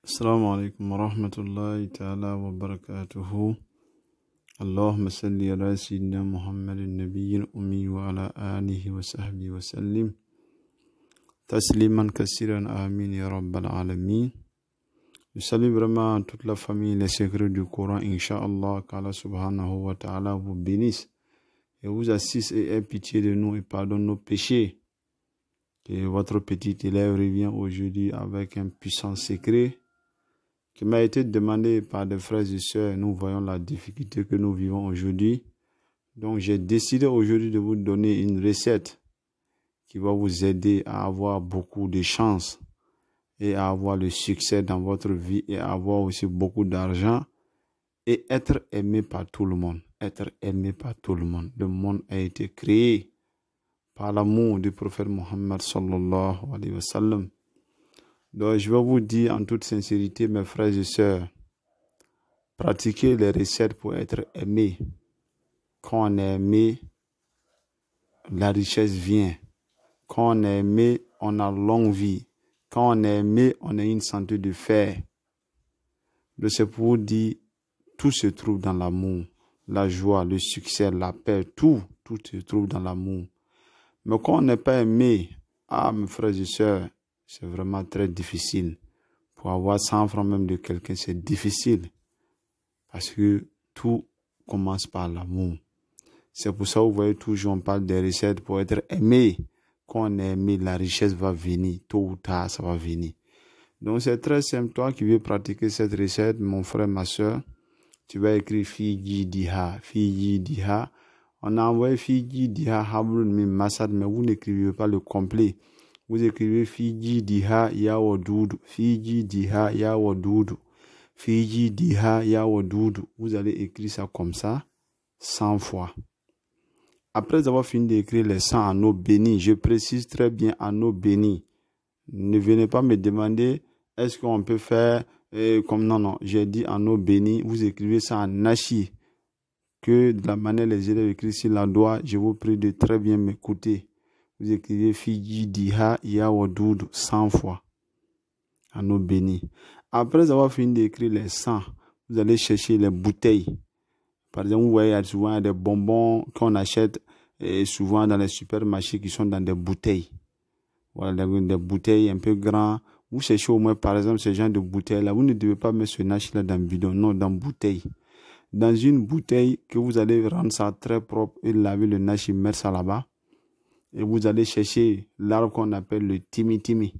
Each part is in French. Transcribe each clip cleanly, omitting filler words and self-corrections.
السلام عليكم ورحمة الله تعالى وبركاته. اللهم صل على سيدنا محمد النبي الأمي وعلى آله وصحبه وسلم تسليما كثيرا آمين يا رب العالمين. Je salue vraiment toute la famille, les secrets du Coran, Inch'Allah, qu'Allah subhanahu wa ta'ala vous bénisse et vous assiste et ait pitié de nous et pardonne nos péchés. Que votre petit élève revient aujourd'hui avec un puissant secret qui m'a été demandé par des frères et sœurs. Nous voyons la difficulté que nous vivons aujourd'hui. Donc j'ai décidé aujourd'hui de vous donner une recette qui va vous aider à avoir beaucoup de chance et à avoir le succès dans votre vie et à avoir aussi beaucoup d'argent et être aimé par tout le monde. Être aimé par tout le monde. Le monde a été créé par l'amour du prophète Mohammed sallallahu alayhi wa sallam. Donc je vais vous dire en toute sincérité, mes frères et sœurs, pratiquez les recettes pour être aimé. Quand on est aimé, la richesse vient. Quand on est aimé, on a longue vie. Quand on est aimé, on a une santé de fer. Donc c'est pour vous dire, tout se trouve dans l'amour. La joie, le succès, la paix, tout se trouve dans l'amour. Mais quand on n'est pas aimé, mes frères et sœurs, c'est vraiment très difficile. Pour avoir 100 francs même de quelqu'un, c'est difficile. Parce que tout commence par l'amour. C'est pour ça que vous voyez toujours, on parle des recettes pour être aimé. Quand on est aimé, la richesse va venir. Tôt ou tard, ça va venir. Donc c'est très simple. Toi qui veux pratiquer cette recette, mon frère, ma soeur, tu vas écrire Fiji Diha. Fiji Diha. On a envoyé Fiji Diha Habrun Mim Masad, mais vous n'écrivez pas le complet. Vous écrivez Fiji Diha Yawadudu. Fiji Diha Yawadudu. Fiji Diha Yawadudu. Vous allez écrire ça comme ça 100 fois. Après avoir fini d'écrire les 100 en eau bénie, je précise très bien en eau bénie. Ne venez pas me demander est-ce qu'on peut faire comme non, j'ai dit en eau bénie. Vous écrivez ça en nashi. Que de la manière les élèves écrivent sur la doigt, je vous prie de très bien m'écouter. Vous écrivez Fiji Diha Yawadudu 100 fois en eau bénie. Après avoir fini d'écrire les 100, vous allez chercher les bouteilles. Par exemple, vous voyez, il y a souvent des bonbons qu'on achète souvent dans les supermarchés qui sont dans des bouteilles. Voilà, des bouteilles un peu grandes. Vous cherchez au moins, par exemple, ce genre de bouteilles-là. Vous ne devez pas mettre ce nache-là dans le bidon, non, dans bouteille. Dans une bouteille que vous allez rendre ça très propre et laver le nache et mettre ça là-bas. Et vous allez chercher l'arbre qu'on appelle le timi-timi.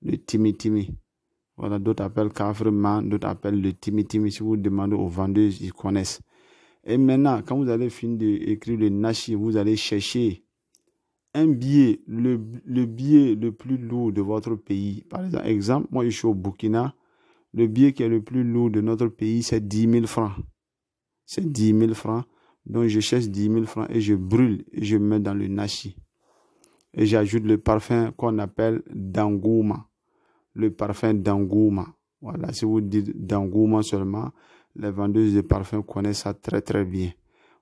Le timi-timi. Voilà, d'autres appellent kafreman, d'autres appellent le timi-timi. Si vous demandez aux vendeuses, ils connaissent. Et maintenant, quand vous allez finir d'écrire le nashi, vous allez chercher un billet, le billet le plus lourd de votre pays. Par exemple, moi je suis au Burkina, le billet qui est le plus lourd de notre pays, c'est 10 000 francs. C'est 10 000 francs. Donc je cherche 10 000 francs et je brûle et je mets dans le nashi. Et j'ajoute le parfum qu'on appelle dangouma. Le parfum dangouma. Voilà, si vous dites dangouma seulement, les vendeuses de parfums connaissent ça très très bien.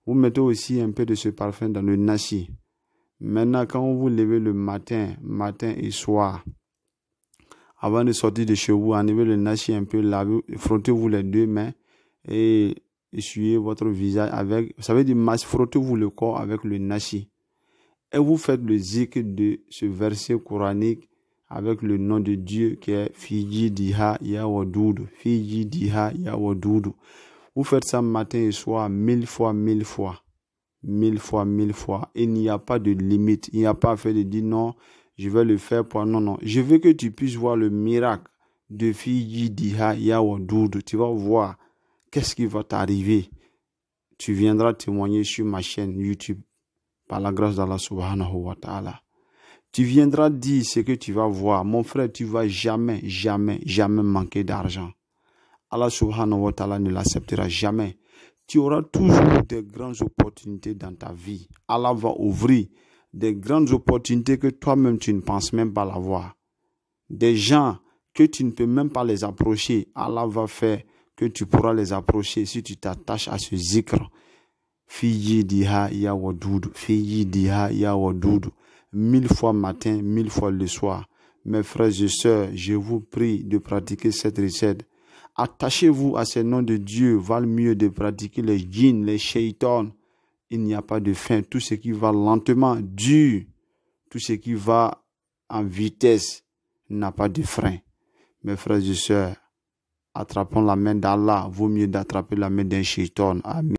Vous mettez aussi un peu de ce parfum dans le nashi. Maintenant, quand vous vous levez le matin et soir, avant de sortir de chez vous, enlevez le nashi un peu, lavez, frottez-vous les deux mains et essuyez votre visage avec, ça veut dire frottez-vous le corps avec le nashi. Et vous faites le zikr de ce verset coranique avec le nom de Dieu qui est Fiji Diha Yawadudu. Fiji Diha Yawadudu. Vous faites ça matin et soir 1000 fois, 1000 fois. 1000 fois, 1000 fois. Il n'y a pas de limite. Il n'y a pas à faire de dire non, je vais le faire pour non. Je veux que tu puisses voir le miracle de Fiji Diha Yawadudu. Tu vas voir qu'est-ce qui va t'arriver. Tu viendras témoigner sur ma chaîne YouTube par la grâce d'Allah subhanahu wa ta'ala. Tu viendras dire ce que tu vas voir. Mon frère, tu vas jamais manquer d'argent. Allah subhanahu wa ta'ala ne l'acceptera jamais. Tu auras toujours des grandes opportunités dans ta vie. Allah va ouvrir des grandes opportunités que toi-même tu ne penses même pas l'avoir. Des gens que tu ne peux même pas les approcher. Allah va faire que tu pourras les approcher si tu t'attaches à ce zikr. Fiji Diha Yawadudu. Fiji Diha Yawadudu. 1000 fois matin, 1000 fois le soir. Mes frères et sœurs, je vous prie de pratiquer cette recette. Attachez-vous à ces noms de Dieu. Valent mieux de pratiquer les djinns, les shaitans. Il n'y a pas de fin. Tout ce qui va lentement dure. Tout ce qui va en vitesse n'a pas de frein. Mes frères et sœurs, attrapons la main d'Allah. Vaut mieux d'attraper la main d'un shaitan. Amen.